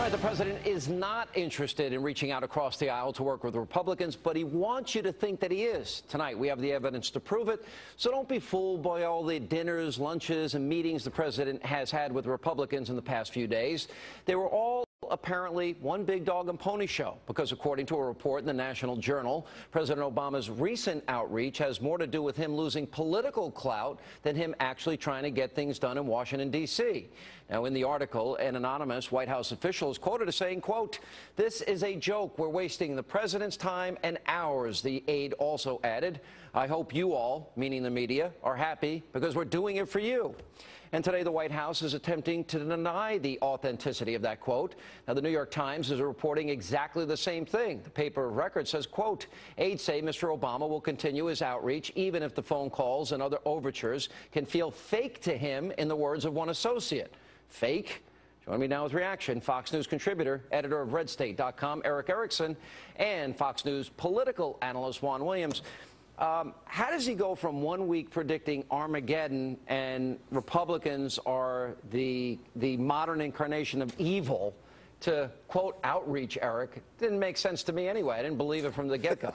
Tonight, the president is not interested in reaching out across the aisle to work with Republicans, but he wants you to think that he is. Tonight, we have the evidence to prove it, so don't be fooled by all the dinners, lunches, and meetings the president has had with Republicans in the past few days. They were all apparently one big dog and pony show, because according to a report in the National Journal, President Obama's recent outreach has more to do with him losing political clout than him actually trying to get things done in Washington, D.C. Now, in the article, an anonymous White House official is quoted as saying, quote, "This is a joke. We're wasting the president's time and ours." The aide also added, "I hope you all," meaning the media, "are happy because we're doing it for you." And today, the White House is attempting to deny the authenticity of that quote. Now, the New York Times is reporting exactly the same thing. The paper of record says, quote, "Aides say Mr. Obama will continue his outreach even if the phone calls and other overtures can feel fake to him," in the words of one associate. Fake? Join me now with reaction. Fox News contributor, editor of RedState.com, Erickson, and Fox News political analyst Juan Williams. How does he go from 1 week predicting Armageddon and Republicans are the modern incarnation of evil to, quote, outreach, Erick? Didn't make sense to me anyway. I didn't believe it from the get-go.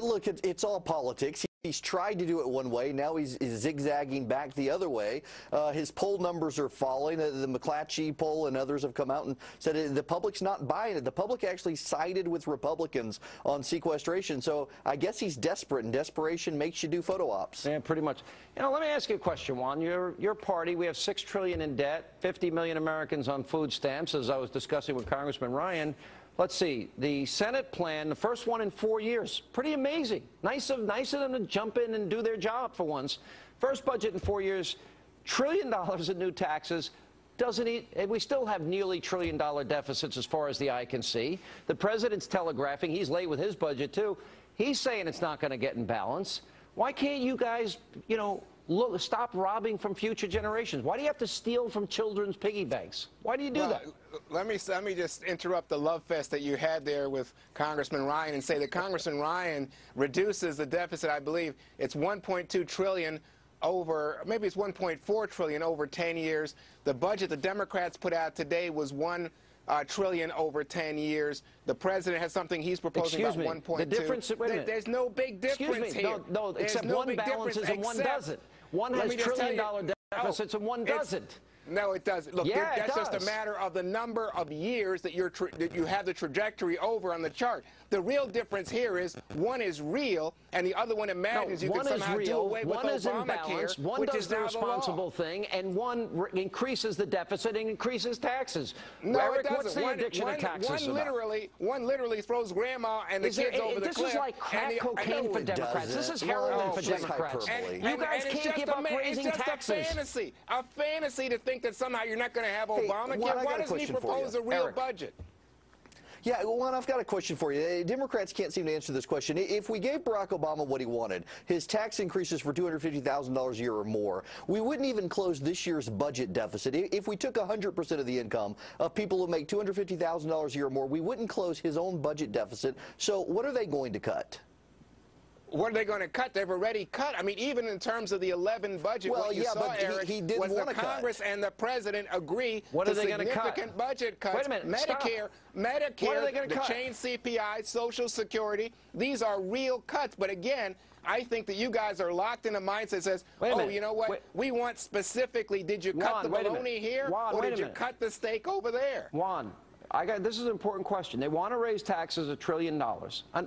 Look, it's all politics. He's tried to do it one way. Now he's zigzagging back the other way. His poll numbers are falling. The McClatchy poll and others have come out and said the public's not buying it. The public actually sided with Republicans on sequestration. So I guess he's desperate, and desperation makes you do photo ops. Yeah, pretty much. You know, let me ask you a question, Juan. Your party, we have $6 trillion in debt, 50 million Americans on food stamps, as I was discussing with Congressman Ryan. Let's see, the Senate plan, the first one in 4 years. Pretty amazing. Nice of them to jump in and do their job for once. First budget in 4 years, $1 trillion in new taxes. We still have nearly $1 trillion deficits as far as the eye can see. The president's telegraphing, he's late with his budget too. He's saying it's not going to get in balance. Why can't you guys, you know, stop robbing from future generations? Why do you have to steal from children's piggy banks? Why do you do that? Let me just interrupt the love fest that you had there with Congressman Ryan and say that Congressman Ryan reduces the deficit. I believe it's 1.2 trillion over, maybe it's 1.4 trillion over 10 years. The budget the Democrats put out today was $1 trillion over 10 years. The president has something he's proposing about 1.2. The difference, wait a minute. There's no big difference here. No, except one balances and one doesn't. One has $1 trillion deficits and one doesn't. No, it doesn't. Look, yeah, that's just a matter of the number of years that you have the trajectory over on the chart. The real difference here is one is real, and the other one imagines you can somehow do away with Obamacare. One is in balance, one does the responsible thing, and one increases the deficit and increases taxes. No, Erick, it doesn't. What's the addiction of taxes one literally throws grandma and the kids over the cliff. This is like crack cocaine for Democrats. This is heroin for Democrats. You guys can't give up raising taxes. It's just a fantasy to think that somehow you're not going to have Obamacare. Why doesn't he propose a real budget? Yeah, Juan, I've got a question for you. Democrats can't seem to answer this question. If we gave Barack Obama what he wanted, his tax increases for $250,000 a year or more, we wouldn't even close this year's budget deficit. If we took 100% of the income of people who make $250,000 a year or more, we wouldn't close his own budget deficit. So what are they going to cut? What are they going to cut? They've already cut. I mean, even in terms of the 11 budget, what you saw, Erick, was the Congress and the president agree to significant budget cuts. Wait a minute, Medicare, the chain CPI, Social Security, these are real cuts. But again, I think that you guys are locked in a mindset that says, oh, you know what, we want specifically, did you cut the bologna here, or did you cut the steak over there? Juan, this is an important question. They want to raise taxes $1 trillion.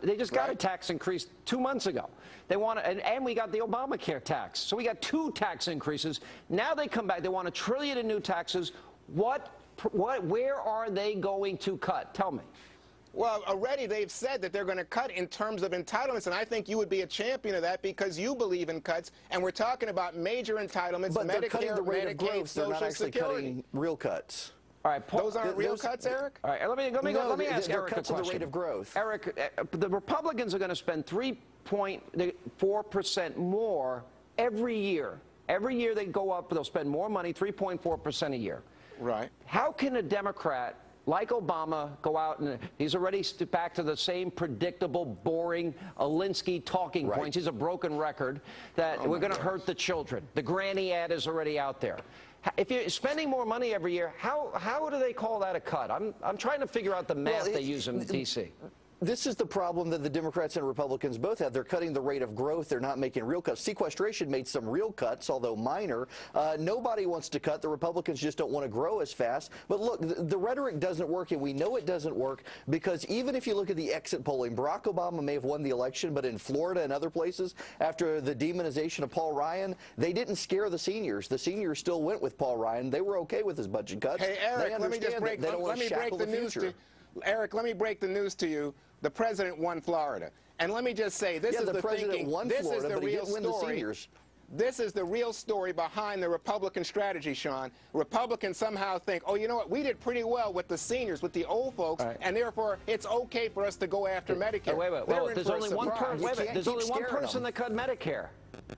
They just got a tax increase 2 months ago. They want to, and we got the Obamacare tax. So we got 2 tax increases. Now they come back. They want $1 trillion in new taxes. Where are they going to cut? Tell me. Well, already they've said that they're going to cut in terms of entitlements, and I think you would be a champion of that because you believe in cuts, and we're talking about major entitlements, but Medicare, they're cutting the rate of growth. Social they're not actually Security. Cutting real cuts. All right, those aren't real cuts, Erick? All right, let me ask Erick a question. The rate of growth. Erick, the Republicans are going to spend 3.4% more every year. Every year they go up, they'll spend more money, 3.4% a year. Right. How can a Democrat like Obama, go out and he's already back to the same predictable, boring Alinsky talking points. He's a broken record that we're going to hurt the children. The granny ad is already out there. If you're spending more money every year, how do they call that a cut? I'm trying to figure out the math they use in D.C. This is the problem that the Democrats and Republicans both have. They're cutting the rate of growth. They're not making real cuts. Sequestration made some real cuts, although minor. Nobody wants to cut. The Republicans just don't want to grow as fast. But look, the rhetoric doesn't work, and we know it doesn't work because even if you look at the exit polling, Barack Obama may have won the election, but in Florida and other places, after the demonization of Paul Ryan, they didn't scare the seniors. The seniors still went with Paul Ryan. They were okay with his budget cuts. Hey, Erick, let me break the news to you. The president won Florida. And let me just say, this is the thinking. This is the real story. This is the real story behind the Republican strategy, Sean. Republicans somehow think, oh, you know what, we did pretty well with the seniors, with the old folks, and therefore it's okay for us to go after Medicare. Wait, there's only one person that cut Medicare.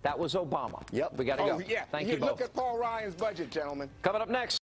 That was Obama. Yep. We got to go. Yeah. Thank you both. Look at Paul Ryan's budget, gentlemen. Coming up next.